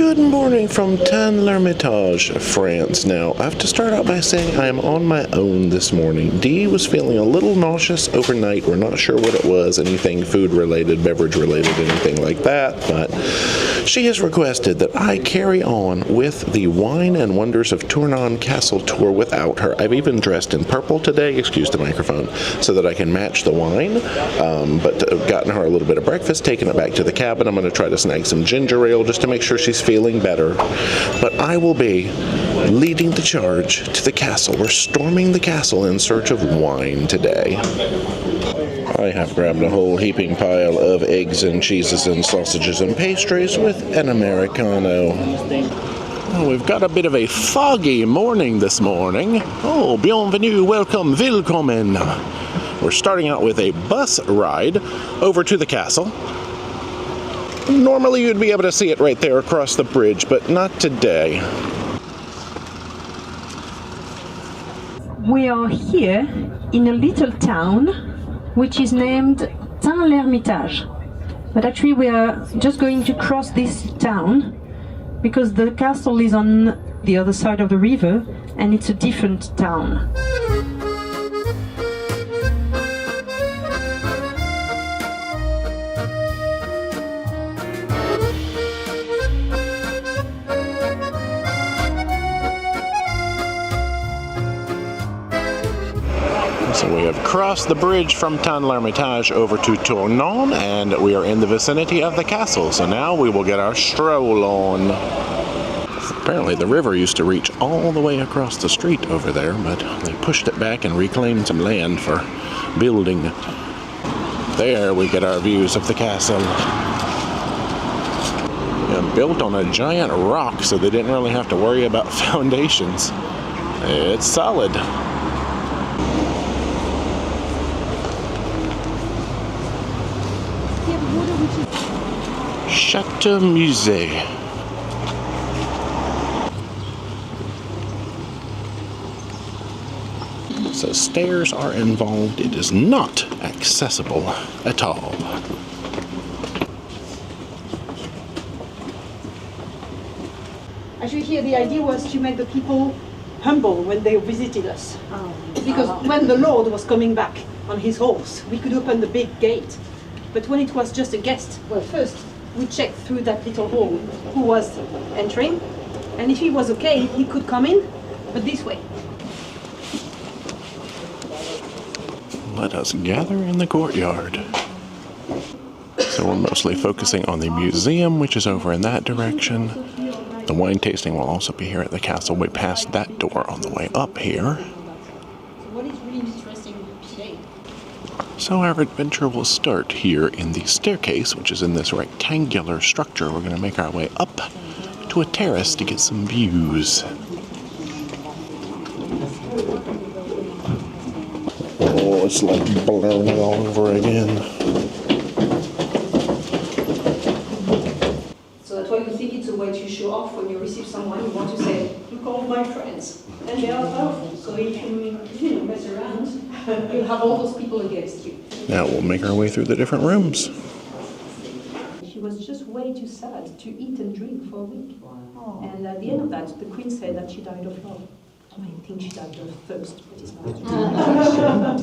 Good morning from Tain L'Hermitage, France. Now, I have to start out by saying I am on my own this morning. Dee was feeling a little nauseous overnight. We're not sure what it was, anything food-related, beverage-related, anything like that, but she has requested that I carry on with the Wine and Wonders of Tournon Castle tour without her. I've even dressed in purple today, excuse the microphone, so that I can match the wine, but I've gotten her a little bit of breakfast, taken it back to the cabin. I'm going to try to snag some ginger ale just to make sure she's feeling better. But I will be leading the charge to the castle. We're storming the castle in search of wine today. I have grabbed a whole heaping pile of eggs and cheeses and sausages and pastries with an Americano. Oh, we've got a bit of a foggy morning this morning. Oh, bienvenue, welcome, willkommen. We're starting out with a bus ride over to the castle. Normally you'd be able to see it right there across the bridge, but not today. We are here in a little town which is named Tain L'Hermitage. But actually we are just going to cross this town because the castle is on the other side of the river and it's a different town. So we have crossed the bridge from Tain L'Hermitage over to Tournon, and we are in the vicinity of the castle. So now we will get our stroll on. Apparently the river used to reach all the way across the street over there, but they pushed it back and reclaimed some land for building. There we get our views of the castle. Yeah, built on a giant rock, so they didn't really have to worry about foundations. It's solid. Châteauneuf-Du-Pape. So stairs are involved. It is not accessible at all. Actually, here the idea was to make the people humble when they visited us. Because when the Lord was coming back on his horse, we could open the big gate. But when it was just a guest, well, first we checked through that little hole who was entering, and if he was okay, he could come in, but this way. Let us gather in the courtyard. So we're mostly focusing on the museum, which is over in that direction. The wine tasting will also be here at the castle. We passed that door on the way up here. What is really interesting today? So our adventure will start here in the staircase, which is in this rectangular structure. We're going to make our way up to a terrace to get some views. Oh, it's like blurring all over again. So that's why you think it's a way to show off when you receive someone. You want to say, "Look, all my friends," and they are powerful. So if you mess around, you'll have all those people against you. Now we'll make our way through the different rooms. She was just way too sad to eat and drink for a week. And at the end of that, the queen said that she died of love. I think she died of thirst, but it's not.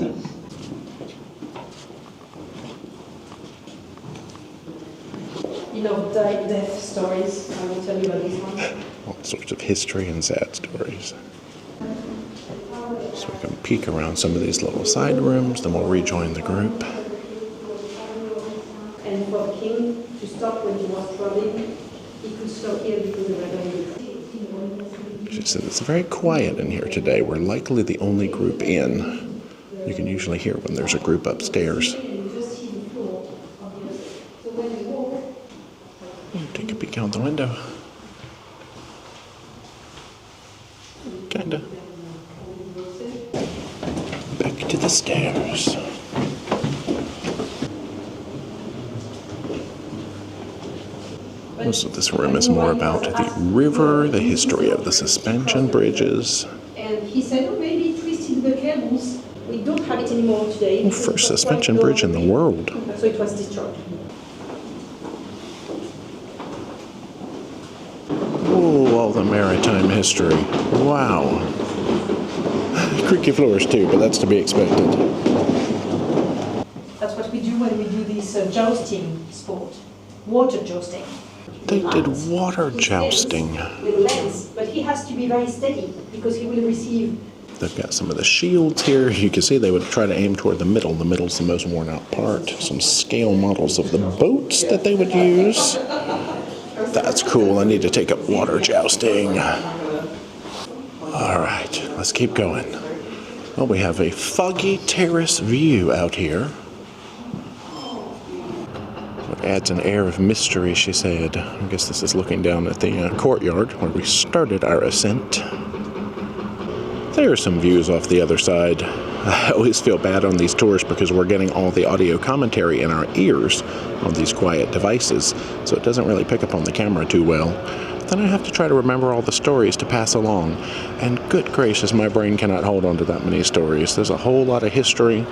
You know, death stories. I will tell you about this one. All sorts of history and sad stories. So we can peek around some of these little side rooms, then we'll rejoin the group. And for the king to stop when he was traveling, he could stop here because they were going to. She said it's very quiet in here today. We're likely the only group in. You can usually hear when there's a group upstairs. Take a peek out the window. Kinda. Back to the stairs. So this room is more about the river, the history of the suspension bridges. And he said, oh, maybe it twisted the cables. We don't have it anymore today. First suspension bridge in the world. So it was destroyed. Oh, all the maritime history. Wow. Creaky floors too, but that's to be expected. That's what we do when we do this jousting sport, water jousting. They did water jousting. With lens, but he has to be very steady because he will receive. They've got some of the shields here. You can see they would try to aim toward the middle. The middle's the most worn out part. Some scale models of the boats that they would use. That's cool. I need to take up water jousting. All right, let's keep going. Well, we have a foggy terrace view out here. It adds an air of mystery, she said. I guess this is looking down at the courtyard where we started our ascent. There are some views off the other side. I always feel bad on these tours because we're getting all the audio commentary in our ears on these quiet devices, so it doesn't really pick up on the camera too well. Then I have to try to remember all the stories to pass along. And good gracious, my brain cannot hold on to that many stories. There's a whole lot of history,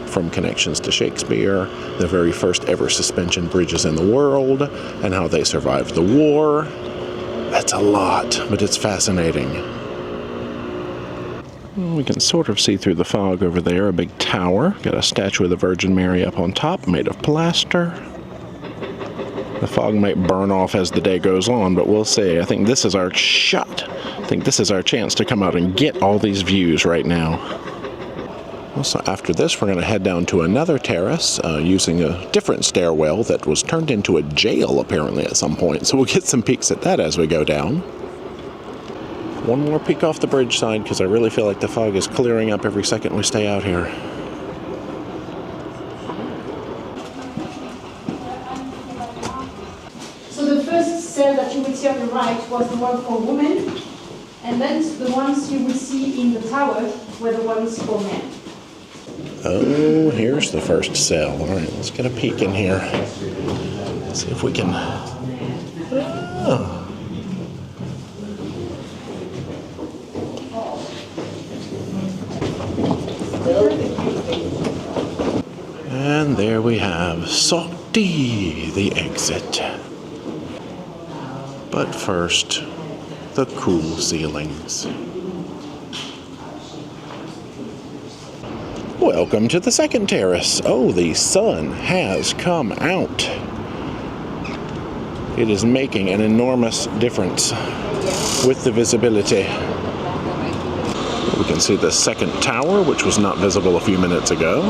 from connections to Shakespeare, the very first ever suspension bridges in the world, and how they survived the war. That's a lot, but it's fascinating. We can sort of see through the fog over there, a big tower. Got a statue of the Virgin Mary up on top, made of plaster. The fog might burn off as the day goes on, but we'll see. I think this is our shot. I think this is our chance to come out and get all these views right now. So after this, we're going to head down to another terrace using a different stairwell that was turned into a jail apparently at some point. So we'll get some peeks at that as we go down. One more peek off the bridge side because I really feel like the fog is clearing up every second we stay out here. So the first cell that you will see on the right was the one for women, and then the ones you will see in the tower were the ones for men. Oh, here's the first cell. All right, let's get a peek in here. Let's see if we can... Oh. And there we have Sortie, the exit. But first, the cool ceilings. Welcome to the second terrace. Oh, the sun has come out. It is making an enormous difference with the visibility. We can see the second tower, which was not visible a few minutes ago.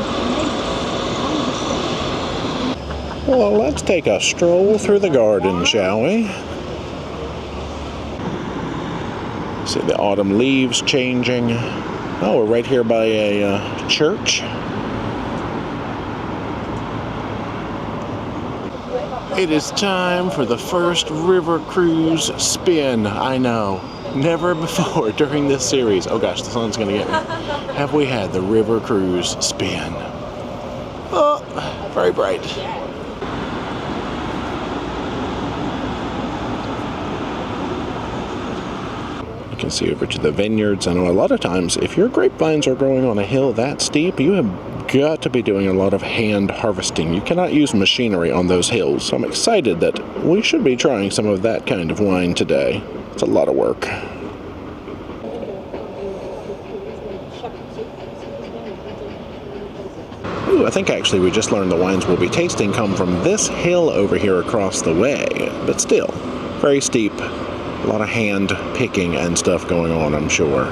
Well, let's take a stroll through the garden, shall we? See the autumn leaves changing. Oh, we're right here by a church. It is time for the first river cruise spin. I know. Never before during this series. Oh gosh, the sun's gonna get me. Have we had the river cruise spin? Oh, very bright. You can see over to the vineyards. I know a lot of times if your grapevines are growing on a hill that steep, you have got to be doing a lot of hand harvesting. You cannot use machinery on those hills. So I'm excited that we should be trying some of that kind of wine today. It's a lot of work. Ooh, I think actually we just learned the wines we'll be tasting come from this hill over here across the way. But still, very steep. A lot of hand picking and stuff going on, I'm sure.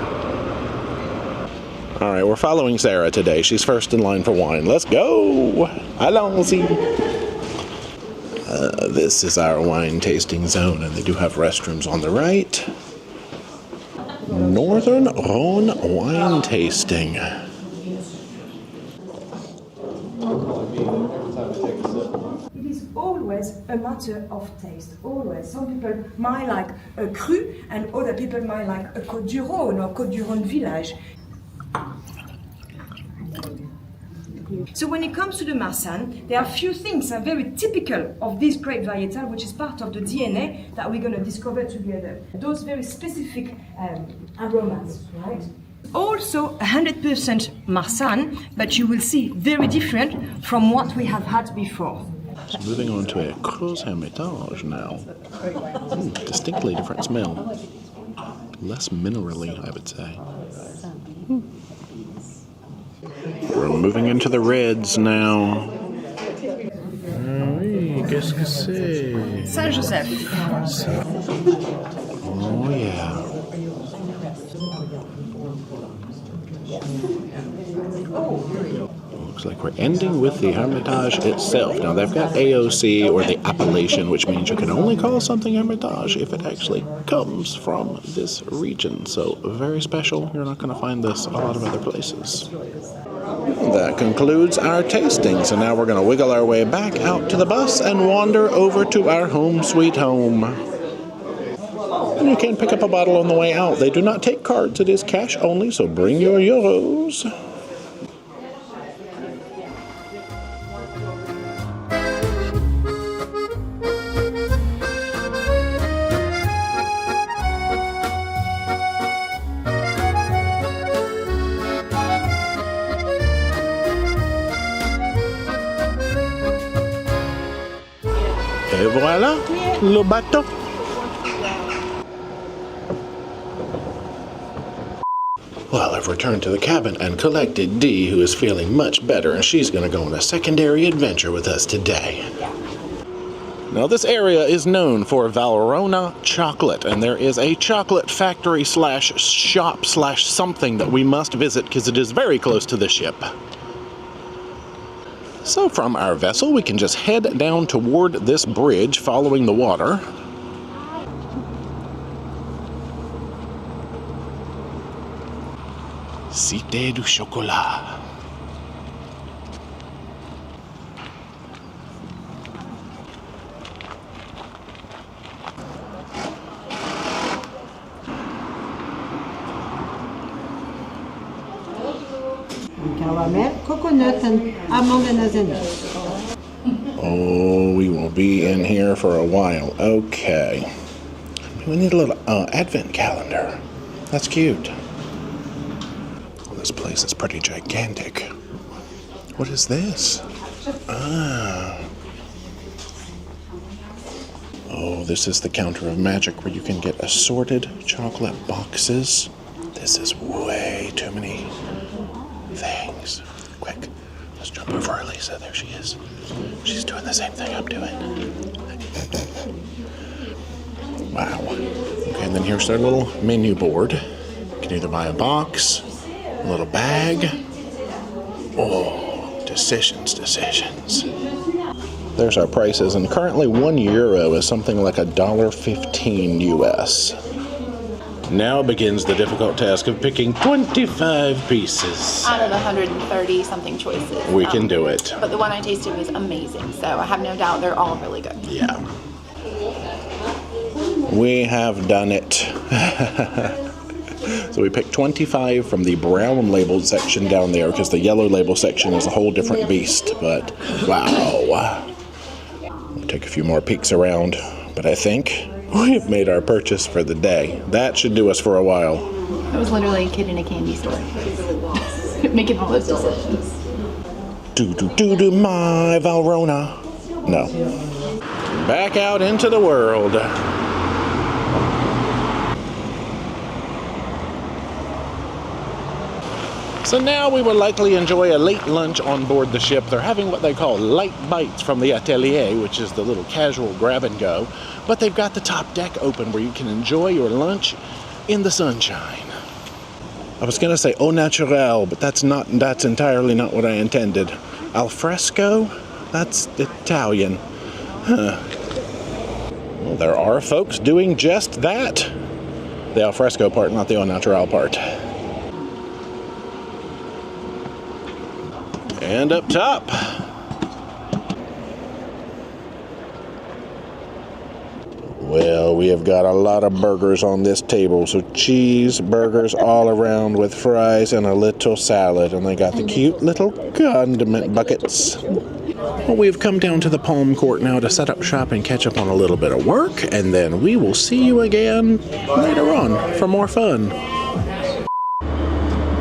All right, we're following Sarah today. She's first in line for wine. Let's go! Allons-y! This is our wine tasting zone, and they do have restrooms on the right. Northern Rhone wine tasting. It is always a matter of taste, always. Some people might like a cru, and other people might like a Côte du Rhône or Côte du Rhône village. So when it comes to the Marsanne, there are a few things that are very typical of this grape varietal, which is part of the DNA that we're going to discover together. Those very specific aromas, right? Also 100% Marsanne, but you will see very different from what we have had before. So moving on to a Gros Hermitage now. Distinctly different smell. Less minerally, I would say. We're moving into the reds now. Oui, qu'est-ce que c'est? Saint-Joseph. Oh, yeah. Looks like we're ending with the Hermitage itself. Now, they've got AOC, or the appellation, which means you can only call something Hermitage if it actually comes from this region. So, very special. You're not going to find this a lot of other places. That concludes our tasting. So now we're going to wiggle our way back out to the bus and wander over to our home sweet home. And you can pick up a bottle on the way out. They do not take cards. It is cash only, so bring your euros. Et voilà, le bateau. Well, I've returned to the cabin and collected Dee, who is feeling much better, and she's going to go on a secondary adventure with us today. Now, this area is known for Valrhona Chocolate, and there is a chocolate factory slash shop slash something that we must visit because it is very close to the ship. So from our vessel, we can just head down toward this bridge following the water. Cité du Chocolat. Caramel, coconut, and almond and hazelnut. Oh, we will be in here for a while. Okay. We need a little advent calendar. That's cute. This place is pretty gigantic. What is this? Ah. Oh, this is the counter of magic where you can get assorted chocolate boxes. This is way too many things. Quick, let's jump over Elisa. There she is. She's doing the same thing I'm doing. Wow. Okay, and then here's their little menu board. You can either buy a box, a little bag. Oh, decisions. There's our prices, and currently €1 is something like $1.15 US. Now begins the difficult task of picking 25 pieces. Out of 130 something choices. We can do it. But the one I tasted was amazing, so I have no doubt they're all really good. Yeah. We have done it. So we picked 25 from the brown labeled section down there, because the yellow label section is a whole different beast. But wow. We'll take a few more peeks around, but I think we've made our purchase for the day. That should do us for a while. I was literally a kid in a candy store making all those decisions. Do my Valrhona. No. Back out into the world. So now we will likely enjoy a late lunch on board the ship. They're having what they call light bites from the atelier, which is the little casual grab and go. But they've got the top deck open where you can enjoy your lunch in the sunshine. I was going to say au naturel, but that's entirely not what I intended. Al fresco? That's Italian. Huh. Well, there are folks doing just that. The al fresco part, not the au naturel part. And up top, well, we have got a lot of burgers on this table. So cheeseburgers all around with fries and a little salad. And they got the cute little condiment buckets. Well, we've come down to the Palm Court now to set up shop and catch up on a little bit of work. And then we will see you again later on for more fun.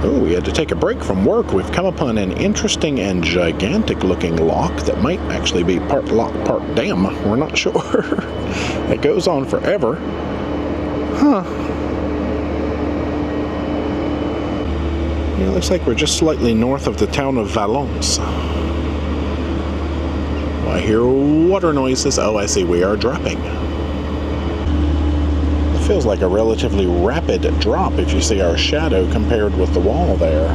Oh, we had to take a break from work, we've come upon an interesting and gigantic looking lock that might actually be part lock, part dam. We're not sure. It goes on forever. Huh. It looks like we're just slightly north of the town of Valence. I hear water noises. Oh, I see, we are dropping. It feels like a relatively rapid drop if you see our shadow compared with the wall there.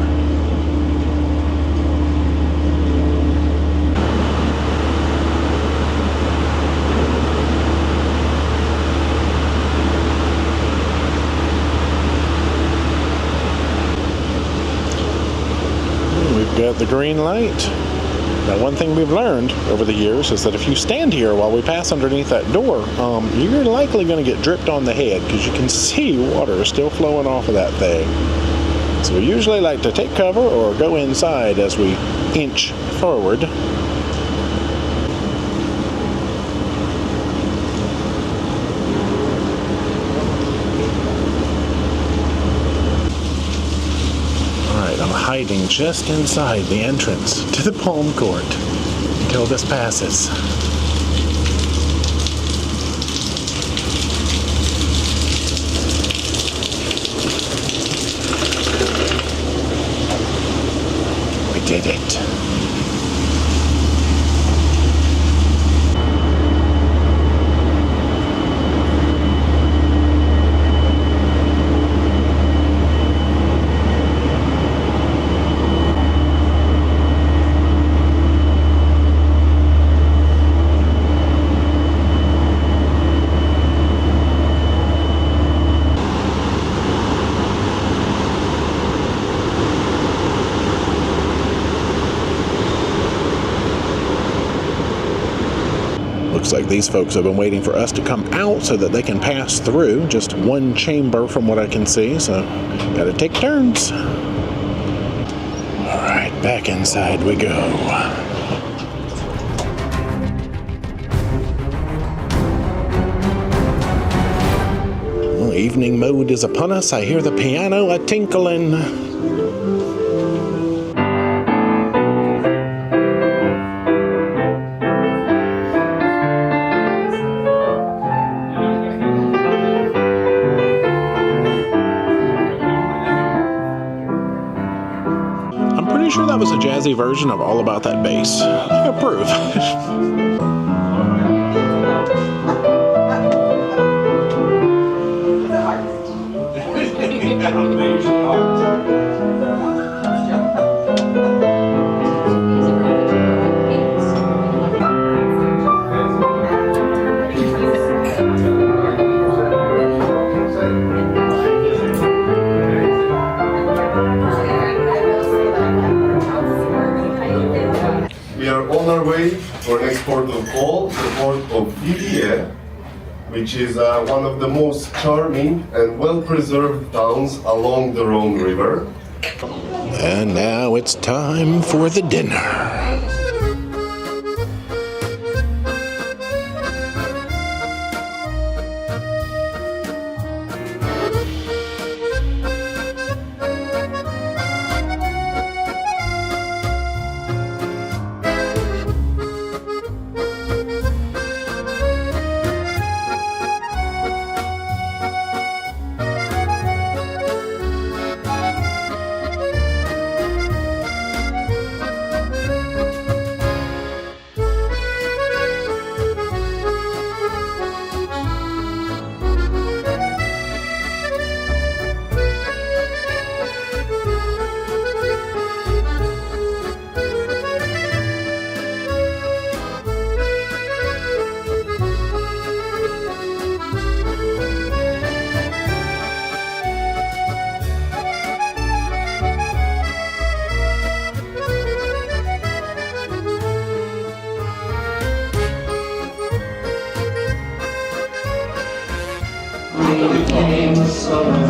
We've got the green light. Now, one thing we've learned over the years is that if you stand here while we pass underneath that door, you're likely going to get dripped on the head because you can see water still flowing off of that thing. So we usually like to take cover or go inside as we inch forward. I'm hiding just inside the entrance to the Palm Court until this passes. We did it. Looks like these folks have been waiting for us to come out so that they can pass through. Just one chamber from what I can see, so gotta take turns. Alright, back inside we go. Well, evening mode is upon us. I hear the piano a-tinkling. Sure that was a jazzy version of All About That Bass. I approve. On our way for next port of call, the port of Viviers, which is one of the most charming and well-preserved towns along the Rhone River. And now it's time for the dinner.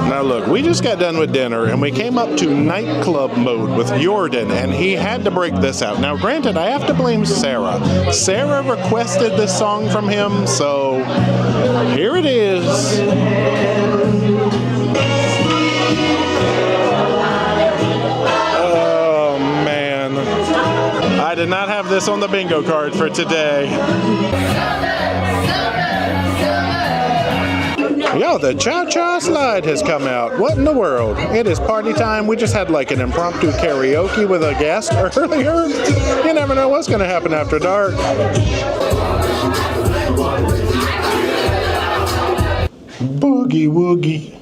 Now look, we just got done with dinner and we came up to nightclub mode with Jordan and he had to break this out. Now granted, I have to blame Sarah. Sarah requested this song from him, so here it is. did not have this on the bingo card for today. Yo, the cha-cha slide has come out. What in the world? It is party time. We just had like an impromptu karaoke with a guest earlier. You never know what's going to happen after dark. Boogie woogie.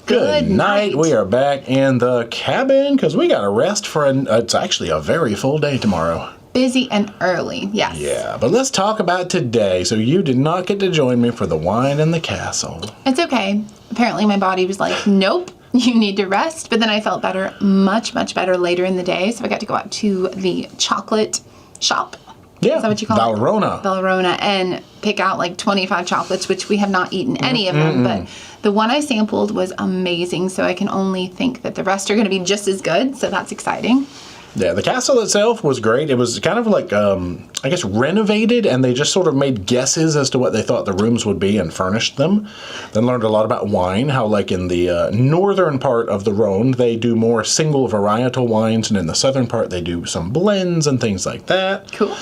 Good night. We are back in the cabin because we got to rest for it's actually a very full day tomorrow. Busy and early, yes. Yeah, but let's talk about today. So you did not get to join me for the wine in the castle. It's okay. Apparently my body was like, nope, you need to rest. But then I felt better, much, much better later in the day. So I got to go out to the chocolate shop. Yeah, is that what you call Valrhona. it? Valrhona, and pick out like 25 chocolates, which we have not eaten any of them. But the one I sampled was amazing. So I can only think that the rest are going to be just as good. So that's exciting. Yeah, the castle itself was great. It was kind of like, I guess, renovated, and they just sort of made guesses as to what they thought the rooms would be and furnished them. Then learned a lot about wine, how like in the northern part of the Rhone, they do more single varietal wines, and in the southern part, they do some blends and things like that. Cool.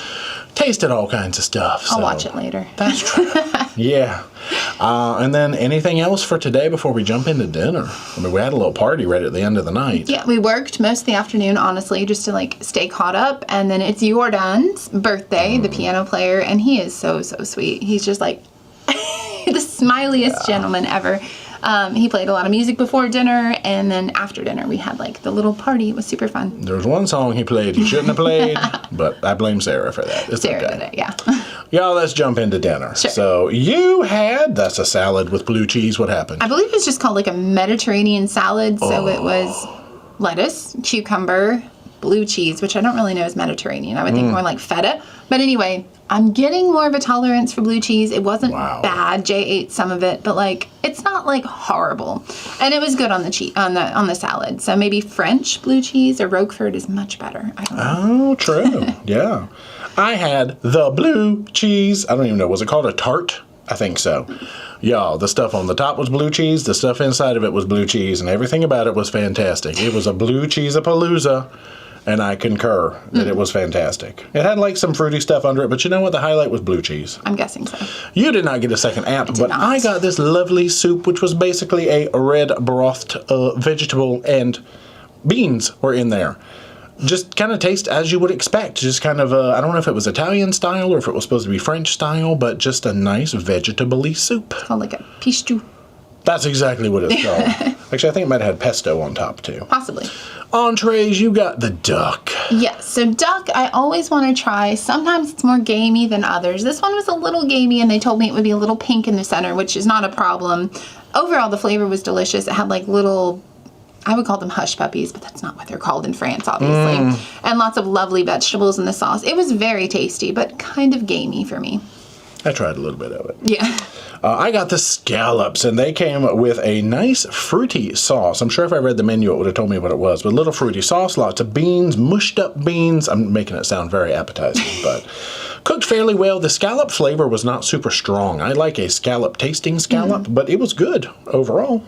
Tasted all kinds of stuff. I'll watch it later. That's true. Yeah. And then anything else for today before we jump into dinner? I mean, we had a little party right at the end of the night. Yeah, we worked most of the afternoon, honestly, just to like stay caught up. And then it's Jordan's birthday, the piano player, and he is so, so sweet. He's just like the smiliest gentleman ever. He played a lot of music before dinner, and then after dinner we had like the little party. It was super fun. There was one song he played he shouldn't have played, but I blame Sarah for that. It's Sarah okay. did it, yeah. Y'all, let's jump into dinner. Sure. So you had, that's a salad with blue cheese. What happened? I believe it's just called like a Mediterranean salad. So it was lettuce, cucumber, blue cheese, which I don't really know is Mediterranean. I would think more like feta. But anyway, I'm getting more of a tolerance for blue cheese. It wasn't bad. Jay ate some of it, but like it's not like horrible. And it was good on the on the salad. So maybe French blue cheese or Roquefort is much better. I don't know. Oh, true. Yeah. I had the blue cheese. I don't even know. Was it called a tart? I think so. Y'all, the stuff on the top was blue cheese. The stuff inside of it was blue cheese. And everything about it was fantastic. It was a blue cheese-a-palooza. And I concur that it was fantastic. It had like some fruity stuff under it, but you know what? The highlight was blue cheese. I'm guessing so. You did not get a second app, but not. I got this lovely soup, which was basically a red brothed vegetable, and beans were in there. Just kind of taste as you would expect. Just kind of, I don't know if it was Italian style or if it was supposed to be French style, but just a nice vegetable-y soup. Called like a pistou. That's exactly what it's called. Actually, I think it might have had pesto on top, too. Possibly. Entrees, you got the duck. Yes, so duck, I always want to try. Sometimes it's more gamey than others. This one was a little gamey, and they told me it would be a little pink in the center, which is not a problem. Overall, the flavor was delicious. It had like little, I would call them hush puppies, but that's not what they're called in France, obviously. And lots of lovely vegetables in the sauce. It was very tasty, but kind of gamey for me. I tried a little bit of it. Yeah. I got the scallops, and they came with a nice fruity sauce. I'm sure if I read the menu, it would have told me what it was. But little fruity sauce, lots of beans, mushed up beans. I'm making it sound very appetizing, but cooked fairly well. The scallop flavor was not super strong. I like a scallop tasting scallop, but it was good overall.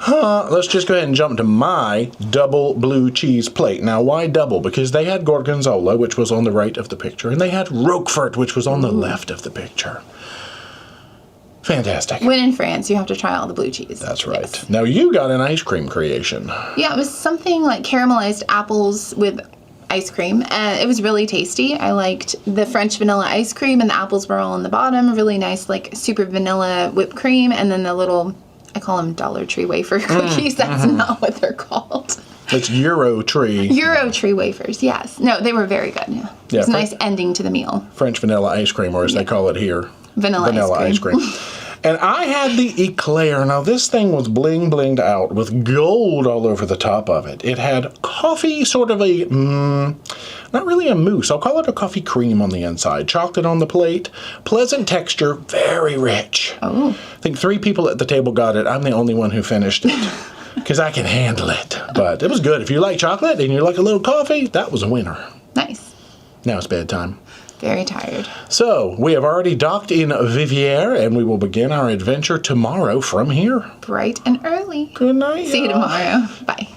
Let's just go ahead and jump to my double blue cheese plate. Now, why double? Because they had gorgonzola, which was on the right of the picture, and they had Roquefort, which was on the left of the picture. Fantastic. When in France, you have to try all the blue cheese. That's right. Yes. Now, you got an ice cream creation. Yeah, it was something like caramelized apples with ice cream, and it was really tasty. I liked the French vanilla ice cream, and the apples were all on the bottom. Really nice, like super vanilla whipped cream, and then the little, I call them Dollar Tree wafer cookies. That's not what they're called. It's Euro Tree. Euro Tree wafers, yes. No, they were very good. Yeah. It was a nice ending to the meal. French vanilla ice cream, or as they call it here, Vanilla ice cream. And I had the eclair. Now, this thing was bling-blinged out with gold all over the top of it. It had coffee, sort of a, not really a mousse. I'll call it a coffee cream on the inside. Chocolate on the plate. Pleasant texture. Very rich. Oh. I think 3 people at the table got it. I'm the only one who finished it. Because I can handle it. But it was good. If you like chocolate and you like a little coffee, that was a winner. Nice. Now it's bedtime. Very tired. So, we have already docked in Viviers, and we will begin our adventure tomorrow from here. Bright and early. Good night. See you tomorrow. Bye.